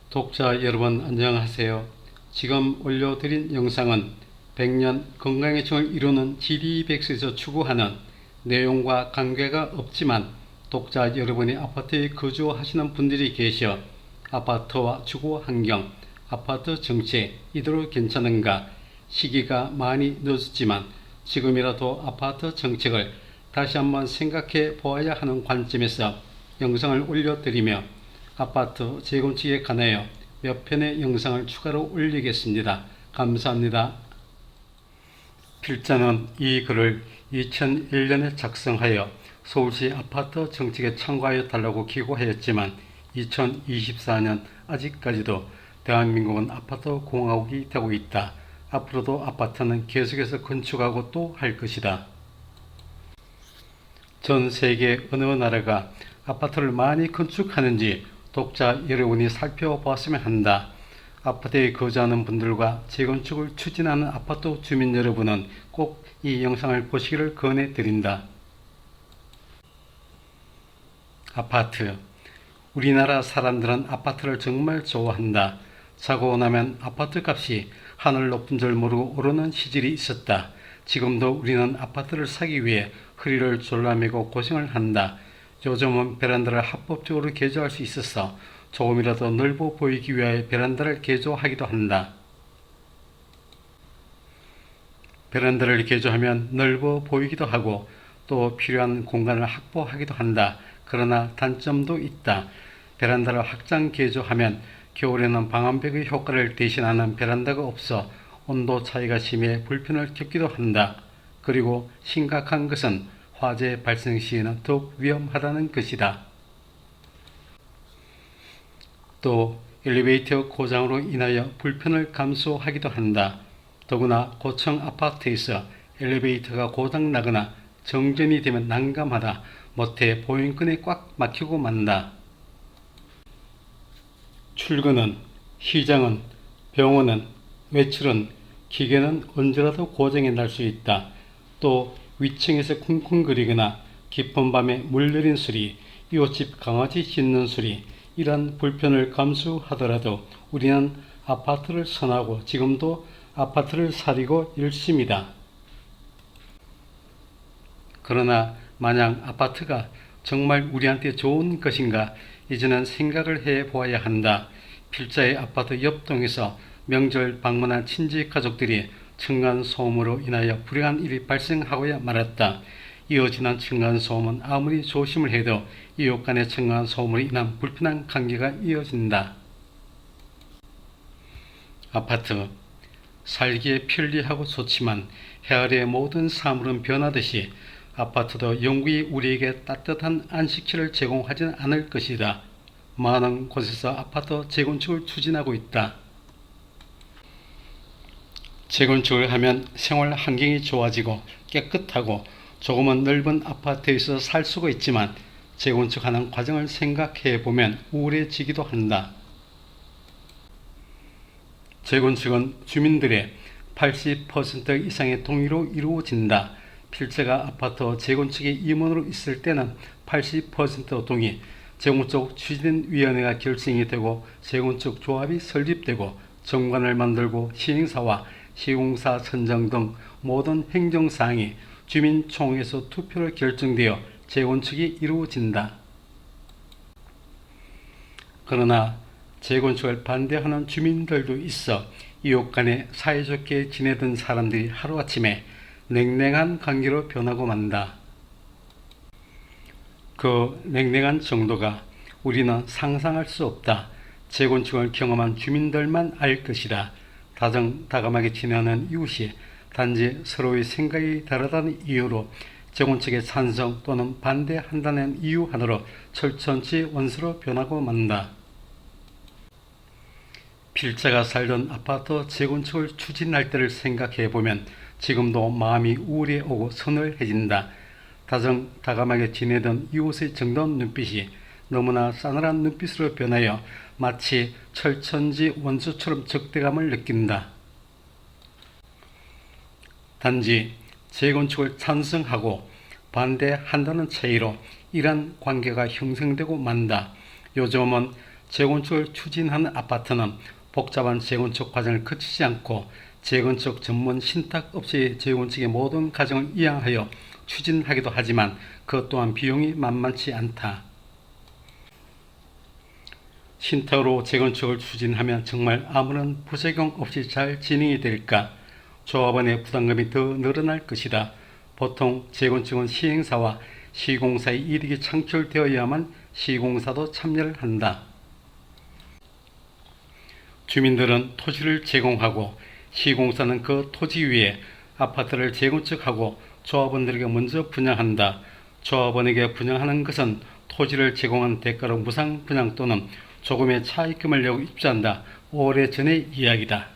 독자 여러분 안녕하세요. 지금 올려드린 영상은 100년 건강해청을 이루는 GD백스에서 추구하는 내용과 관계가 없지만 독자 여러분이 아파트에 거주하시는 분들이 계셔 아파트와 주거 환경, 아파트 정책 이대로 괜찮은가, 시기가 많이 늦었지만 지금이라도 아파트 정책을 다시 한번 생각해 보아야 하는 관점에서 영상을 올려드리며 아파트 재건축에 관하여 몇 편의 영상을 추가로 올리겠습니다. 감사합니다. 필자는 이 글을 2001년에 작성하여 서울시 아파트 정책에 참고하여 달라고 기고하였지만 2024년 아직까지도 대한민국은 아파트 공화국이 되고 있다. 앞으로도 아파트는 계속해서 건축하고 또 할 것이다. 전 세계 어느 나라가 아파트를 많이 건축하는지 독자 여러분이 살펴보았으면 한다. 아파트에 거주하는 분들과 재건축을 추진하는 아파트 주민 여러분은 꼭 이 영상을 보시기를 권해드린다. 아파트. 우리나라 사람들은 아파트를 정말 좋아한다. 자고 나면 아파트 값이 하늘 높은 줄 모르고 오르는 시절이 있었다. 지금도 우리는 아파트를 사기 위해 허리를 졸라매고 고생을 한다. 요즘은 베란다를 합법적으로 개조할 수 있어서 조금이라도 넓어 보이기 위하여 베란다를 개조하기도 한다. 베란다를 개조하면 넓어 보이기도 하고 또 필요한 공간을 확보하기도 한다. 그러나 단점도 있다. 베란다를 확장 개조하면 겨울에는 방음벽의 효과를 대신하는 베란다가 없어 온도 차이가 심해 불편을 겪기도 한다. 그리고 심각한 것은 화재 발생 시에는 더욱 위험하다는 것이다. 또 엘리베이터 고장으로 인하여 불편을 감수하기도 한다. 더구나 고층 아파트에서 엘리베이터가 고장나거나 정전이 되면 난감하다. 못해 보행권에 꽉 막히고 만다. 출근은, 시장은, 병원은, 외출은, 기계는 언제라도 고장이 날 수 있다. 또 위층에서 쿵쿵거리거나 깊은 밤에 물 내린 소리, 이웃집 강아지 짖는 소리, 이런 불편을 감수하더라도 우리는 아파트를 선호하고 지금도 아파트를 사리고 열심이다. 그러나 만약 아파트가 정말 우리한테 좋은 것인가 이제는 생각을 해 보아야 한다. 필자의 아파트 옆동에서 명절 방문한 친지 가족들이 층간소음으로 인하여 불행한 일이 발생하고야 말았다. 이어지는 층간소음은 아무리 조심을 해도 이웃 간의 층간소음으로 인한 불편한 관계가 이어진다. 아파트. 살기에 편리하고 좋지만 해아래 모든 사물은 변하듯이 아파트도 영구히 우리에게 따뜻한 안식처를 제공하지는 않을 것이다. 많은 곳에서 아파트 재건축을 추진하고 있다. 재건축을 하면 생활 환경이 좋아지고 깨끗하고 조금은 넓은 아파트에서 살 수가 있지만 재건축하는 과정을 생각해 보면 우울해지기도 한다. 재건축은 주민들의 80% 이상의 동의로 이루어진다. 필자가 아파트 재건축에 임원으로 있을 때는 80% 동의, 재건축 추진위원회가 결성이 되고 재건축 조합이 설립되고 정관을 만들고 시행사와 시공사 선정 등 모든 행정사항이 주민총회에서 투표로 결정되어 재건축이 이루어진다. 그러나 재건축을 반대하는 주민들도 있어 이웃 간에 사이좋게 지내던 사람들이 하루아침에 냉랭한 관계로 변하고 만다. 그 냉랭한 정도가 우리는 상상할 수 없다. 재건축을 경험한 주민들만 알 것이다. 다정다감하게 지내는 이웃이 단지 서로의 생각이 다르다는 이유로 재건축에 찬성 또는 반대한다는 이유 하나로 철천지 원수로 변하고 만다. 필자가 살던 아파트 재건축을 추진할 때를 생각해 보면 지금도 마음이 우울해 오고 서늘해진다. 다정다감하게 지내던 이웃의 정다운 눈빛이 너무나 싸늘한 눈빛으로 변하여 마치 철천지 원수처럼 적대감을 느낀다. 단지 재건축을 찬성하고 반대한다는 차이로 이러한 관계가 형성되고 만다. 요즘은 재건축을 추진하는 아파트는 복잡한 재건축 과정을 거치지 않고 재건축 전문 신탁 업체의 재건축의 모든 과정을 이양하여 추진하기도 하지만 그것 또한 비용이 만만치 않다. 신탁으로 재건축을 추진하면 정말 아무런 부작용 없이 잘 진행이 될까? 조합원의 부담금이 더 늘어날 것이다. 보통 재건축은 시행사와 시공사의 이득이 창출되어야만 시공사도 참여를 한다. 주민들은 토지를 제공하고 시공사는 그 토지 위에 아파트를 재건축하고 조합원들에게 먼저 분양한다. 조합원에게 분양하는 것은 토지를 제공한 대가로 무상 분양 또는 조금의 차익금을 내고 입주한다. 오래전의 이야기다.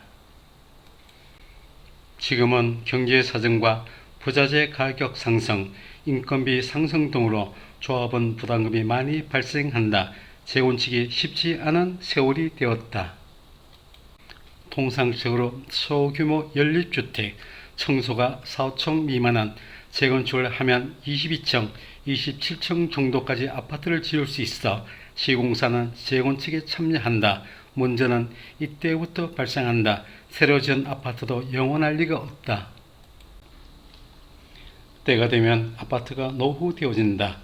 지금은 경제 사정과 부자재 가격 상승, 인건비 상승 등으로 조합원 부담금이 많이 발생한다. 재건축이 쉽지 않은 세월이 되었다. 통상적으로 소규모 연립주택, 청소가 4층 미만은 재건축을 하면 22층, 27층 정도까지 아파트를 지을 수 있어 시공사는 재건축에 참여한다. 문제는 이때부터 발생한다. 새로 지은 아파트도 영원할 리가 없다. 때가 되면 아파트가 노후되어진다.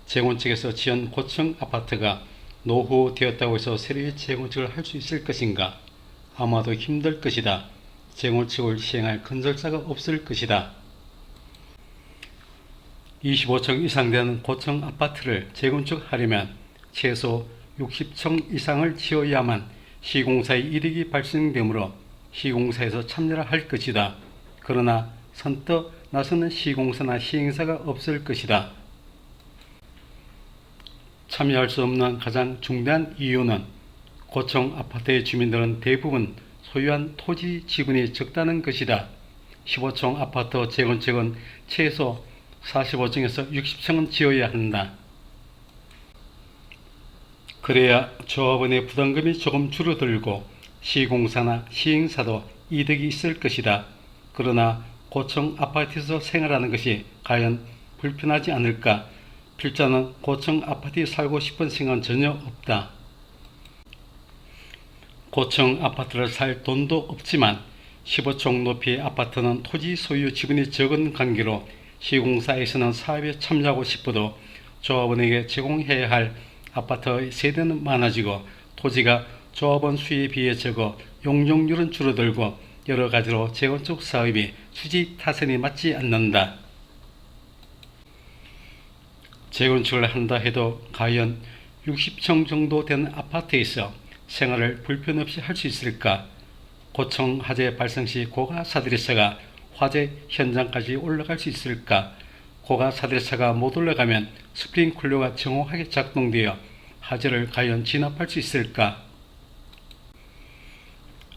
재건축에서 지은 고층 아파트가 노후되었다고 해서 새로이 재건축을 할 수 있을 것인가? 아마도 힘들 것이다. 재건축을 시행할 건설사가 없을 것이다. 25층 이상 되는 고층 아파트를 재건축하려면 최소 60층 이상을 지어야만 시공사의 이득이 발생되므로 시공사에서 참여를 할 것이다. 그러나 선뜻 나서는 시공사나 시행사가 없을 것이다. 참여할 수 없는 가장 중대한 이유는 고층 아파트의 주민들은 대부분 소유한 토지 지분이 적다는 것이다. 15층 아파트 재건축은 최소 45층에서 60층은 지어야 한다. 그래야 조합원의 부담금이 조금 줄어들고 시공사나 시행사도 이득이 있을 것이다. 그러나 고층 아파트에서 생활하는 것이 과연 불편하지 않을까? 필자는 고층 아파트에 살고 싶은 생각은 전혀 없다. 고층 아파트를 살 돈도 없지만 15층 높이의 아파트는 토지 소유 지분이 적은 관계로 시공사에서는 사업에 참여하고 싶어도 조합원에게 제공해야 할 아파트의 세대는 많아지고 토지가 조합원 수에 비해 적어 용적률은 줄어들고 여러 가지로 재건축 사업이 수지 타산이 맞지 않는다. 재건축을 한다 해도 과연 60층 정도 되는 아파트에서 생활을 불편 없이 할 수 있을까? 고층 화재 발생 시 고가 사다리차가 화재 현장까지 올라갈 수 있을까? 고가 사다리차가 못 올라가면 스프링클러가 정확하게 작동되어 화재를 과연 진압할 수 있을까?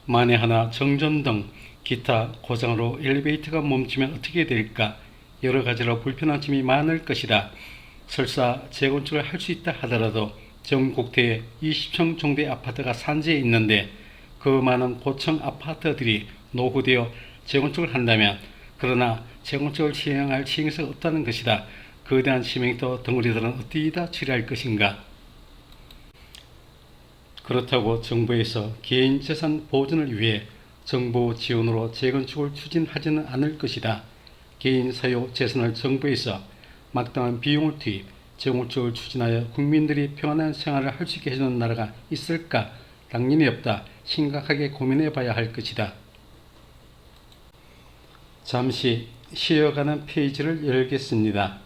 만에 하나 정전 등 기타 고장으로 엘리베이터가 멈추면 어떻게 될까? 여러 가지로 불편한 점이 많을 것이다. 설사 재건축을 할 수 있다 하더라도 전국대에 20층 정도의 아파트가 산지에 있는데 그 많은 고층 아파트들이 노후되어 재건축을 한다면 그러나 재건축을 시행할 시행사가 없다는 것이다. 거대한 시멘트 덩어리들은 어디다 처리할 것인가? 그렇다고 정부에서 개인재산 보존을 위해 정부 지원으로 재건축을 추진하지는 않을 것이다. 개인 사유 재산을 정부에서 마땅한 비용을 투입, 재건축을 추진하여 국민들이 평안한 생활을 할 수 있게 해주는 나라가 있을까? 당연히 없다. 심각하게 고민해 봐야 할 것이다. 잠시 쉬어가는 페이지를 열겠습니다.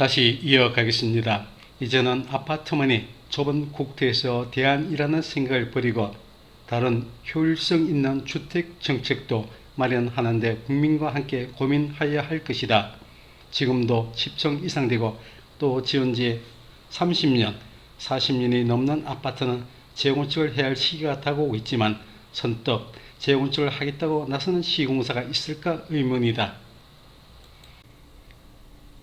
다시 이어가겠습니다. 이제는 아파트만이 좁은 국토에서 대안이라는 생각을 버리고 다른 효율성 있는 주택 정책도 마련하는데 국민과 함께 고민하여야 할 것이다. 지금도 10층 이상 되고 또 지은 지 30년, 40년이 넘는 아파트는 재건축을 해야 할 시기가 다가오고 있지만 선뜻 재건축을 하겠다고 나서는 시공사가 있을까 의문이다.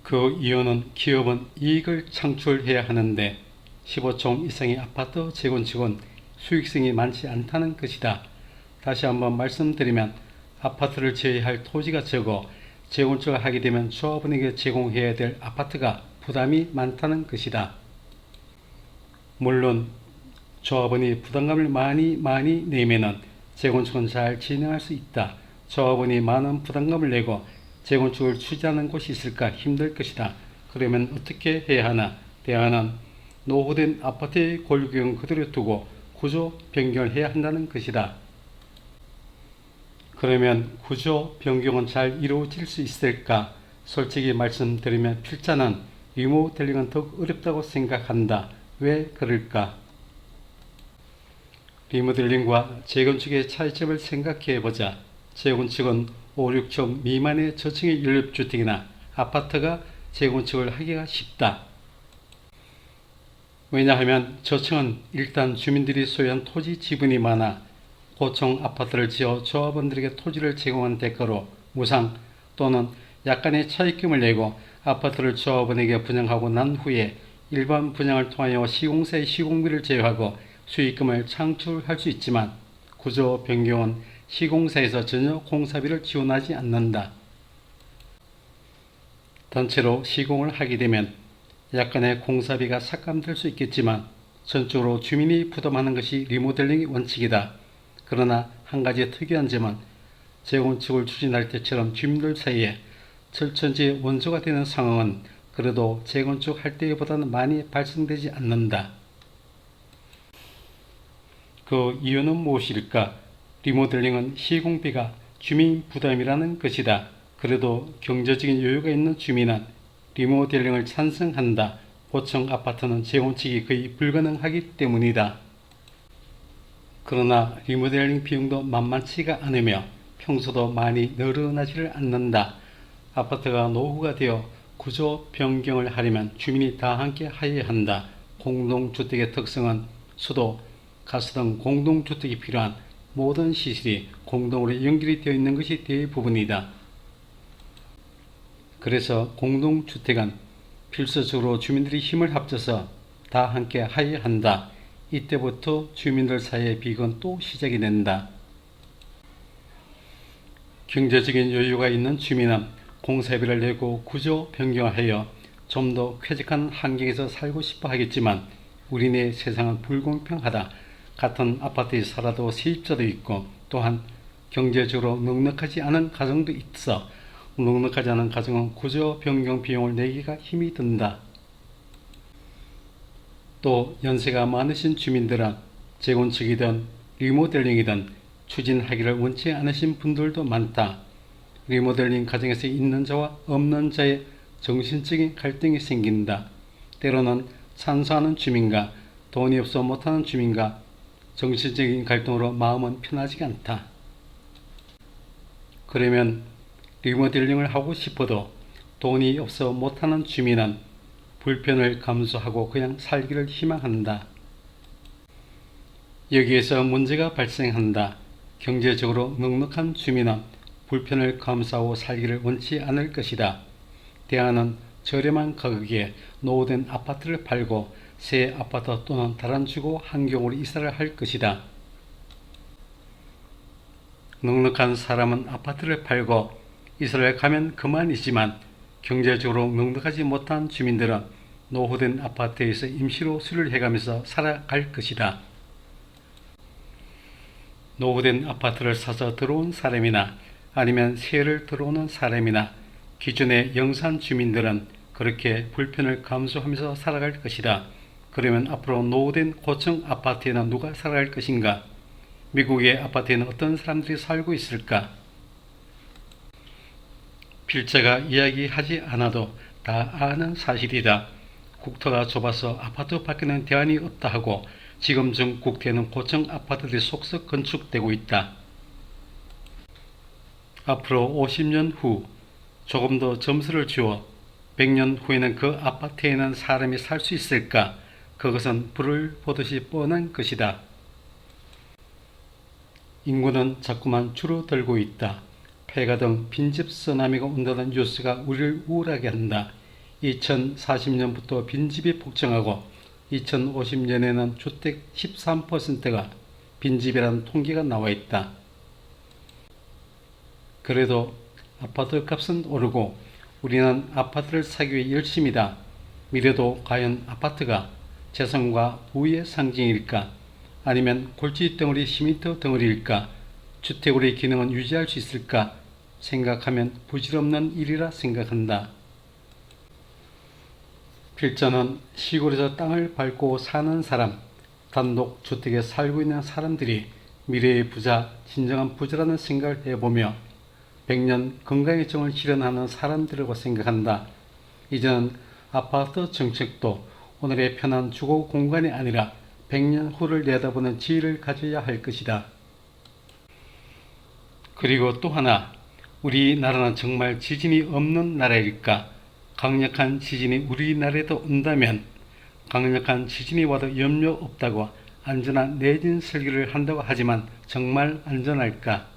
그 이유는 기업은 이익을 창출해야 하는데 15층 이상의 아파트 재건축은 수익성이 많지 않다는 것이다. 다시 한번 말씀드리면 아파트를 지어야 할 토지가 적어 재건축을 하게 되면 조합원에게 제공해야 될 아파트가 부담이 많다는 것이다. 물론 조합원이 부담감을 많이 내면은 재건축은 잘 진행할 수 있다. 조합원이 많은 부담감을 내고 재건축을 추진하는 곳이 있을까 힘들 것이다. 그러면 어떻게 해야 하나? 대안은 노후된 아파트의 골격은 그대로 두고 구조 변경을 해야 한다는 것이다. 그러면 구조 변경은 잘 이루어질 수 있을까? 솔직히 말씀드리면 필자는 리모델링은 더욱 어렵다고 생각한다. 왜 그럴까? 리모델링과 재건축의 차이점을 생각해보자. 재건축은 5, 6층 미만의 저층의 연립주택이나 아파트가 재건축을 하기가 쉽다. 왜냐하면 저층은 일단 주민들이 소유한 토지 지분이 많아 고층 아파트를 지어 조합원들에게 토지를 제공한 대가로 무상 또는 약간의 차익금을 내고 아파트를 조합원에게 분양하고 난 후에 일반 분양을 통하여 시공사의 시공비를 제외하고 수익금을 창출할 수 있지만 구조 변경은 시공사에서 전혀 공사비를 지원하지 않는다. 단체로 시공을 하게 되면 약간의 공사비가 삭감될 수 있겠지만 전적으로 주민이 부담하는 것이 리모델링의 원칙이다. 그러나 한 가지 특이한 점은 재건축을 추진할 때처럼 주민들 사이에 철천지 원조가 되는 상황은 그래도 재건축할 때보다는 많이 발생되지 않는다. 그 이유는 무엇일까? 리모델링은 시공비가 주민 부담이라는 것이다. 그래도 경제적인 여유가 있는 주민은 리모델링을 찬성한다. 고층 아파트는 재건축이 거의 불가능하기 때문이다. 그러나 리모델링 비용도 만만치가 않으며 평수도 많이 늘어나지를 않는다. 아파트가 노후가 되어 구조 변경을 하려면 주민이 다 함께 하여야 한다. 공동주택의 특성은 수도, 가스 등 공동주택이 필요한 모든 시설이 공동으로 연결이 되어 있는 것이 대부분이다. 그래서 공동주택은 필수적으로 주민들이 힘을 합쳐서 다 함께 하여야 한다. 이때부터 주민들 사이의 비극은 또 시작이 된다. 경제적인 여유가 있는 주민은 공사비를 내고 구조 변경을 하여 좀 더 쾌적한 환경에서 살고 싶어 하겠지만 우리네 세상은 불공평하다. 같은 아파트에 살아도 세입자도 있고 또한 경제적으로 넉넉하지 않은 가정도 있어 넉넉하지 않은 가정은 구조 변경 비용을 내기가 힘이 든다. 또 연세가 많으신 주민들은 재건축이든 리모델링이든 추진하기를 원치 않으신 분들도 많다. 리모델링 과정에서 있는 자와 없는 자의 정신적인 갈등이 생긴다. 때로는 찬성하는 주민과 돈이 없어 못하는 주민과 정신적인 갈등으로 마음은 편하지가 않다. 그러면 리모델링을 하고 싶어도 돈이 없어 못하는 주민은 불편을 감수하고 그냥 살기를 희망한다. 여기에서 문제가 발생한다. 경제적으로 넉넉한 주민은 불편을 감수하고 살기를 원치 않을 것이다. 대안은 저렴한 가격에 노후된 아파트를 팔고 새 아파트 또는 다른 주거 환경으로 이사를 할 것이다. 넉넉한 사람은 아파트를 팔고 이사를 가면 그만이지만 경제적으로 넉넉하지 못한 주민들은 노후된 아파트에서 임시로 수리를 해가면서 살아갈 것이다. 노후된 아파트를 사서 들어온 사람이나 아니면 새를 들어오는 사람이나 기존의 영산 주민들은 그렇게 불편을 감수하면서 살아갈 것이다. 그러면 앞으로 노후된 고층 아파트에는 누가 살아갈 것인가? 미국의 아파트에는 어떤 사람들이 살고 있을까? 필자가 이야기하지 않아도 다 아는 사실이다. 국토가 좁아서 아파트 밖에는 대안이 없다 하고 지금 중 국토에는 고층 아파트들이 속속 건축되고 있다. 앞으로 50년 후 조금 더 점수를 주어 100년 후에는 그 아파트에는 사람이 살 수 있을까? 그것은 불을 보듯이 뻔한 것이다. 인구는 자꾸만 줄어들고 있다. 폐가 등 빈집 쓰나미가 온다는 뉴스가 우리를 우울하게 한다. 2040년부터 빈집이 폭증하고 2050년에는 주택 13%가 빈집이라는 통계가 나와 있다. 그래도 아파트 값은 오르고 우리는 아파트를 사기 위해 열심이다. 미래도 과연 아파트가 재성과 부의 상징일까? 아니면 골칫덩어리 시멘트 덩어리일까? 주택으로의 기능은 유지할 수 있을까? 생각하면 부질없는 일이라 생각한다. 필자는 시골에서 땅을 밟고 사는 사람, 단독 주택에 살고 있는 사람들이 미래의 부자, 진정한 부자라는 생각을 해보며 100년 건강의 정을 실현하는 사람들이라고 생각한다. 이제는 아파트 정책도 오늘의 편한 주거 공간이 아니라 100년 후를 내다보는 지혜를 가져야 할 것이다. 그리고 또 하나, 우리나라는 정말 지진이 없는 나라일까? 강력한 지진이 우리나라에도 온다면 강력한 지진이 와도 염려 없다고 안전한 내진 설계를 한다고 하지만 정말 안전할까?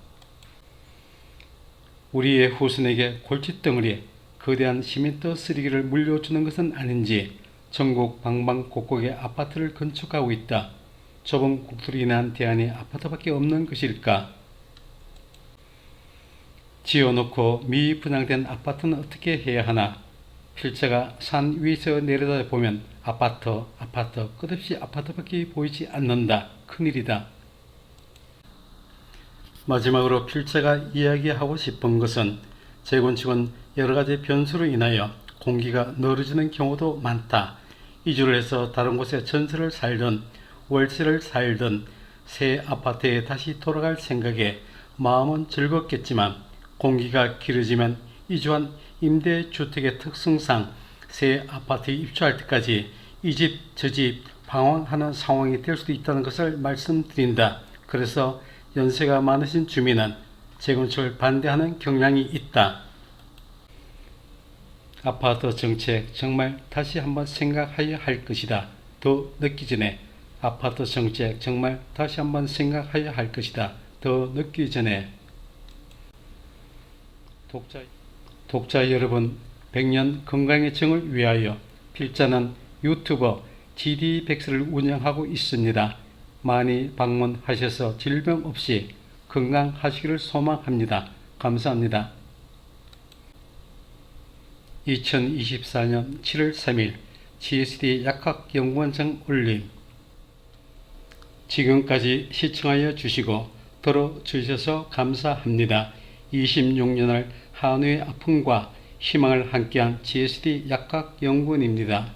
우리의 후손에게 골칫덩어리에 거대한 시멘트 쓰레기를 물려주는 것은 아닌지 전국 방방곡곡에 아파트를 건축하고 있다. 좁은 국토로 인한 대안이 아파트밖에 없는 것일까? 지어놓고 미분양된 아파트는 어떻게 해야 하나? 필자가 산 위에서 내려다 보면 아파트 끝없이 아파트밖에 보이지 않는다. 큰일이다. 마지막으로 필자가 이야기하고 싶은 것은 재건축은 여러가지 변수로 인하여 공기가 늘어지는 경우도 많다. 이주를 해서 다른 곳에 전세를 살든 월세를 살든 새 아파트에 다시 돌아갈 생각에 마음은 즐겁겠지만 공기가 길어지면 이주한 임대주택의 특성상 새 아파트에 입주할 때까지 이 집 저 집 방황하는 상황이 될 수도 있다는 것을 말씀드린다. 그래서 연세가 많으신 주민은 재건축을 반대하는 경향이 있다. 아파트 정책 정말 다시 한번 생각해야 할 것이다. 더 늦기 전에 아파트 정책 정말 다시 한번 생각해야 할 것이다. 더 늦기 전에 독자 여러분, 100년 건강의 정을 위하여 필자는 유튜버 GD백스를 운영하고 있습니다. 많이 방문하셔서 질병 없이 건강하시기를 소망합니다. 감사합니다. 2024년 7월 3일 GSD 약학연구원장 올림. 지금까지 시청하여 주시고 들어주셔서 감사합니다. 26년을 한우의 아픔과 희망을 함께한 GSD 약학연구원입니다.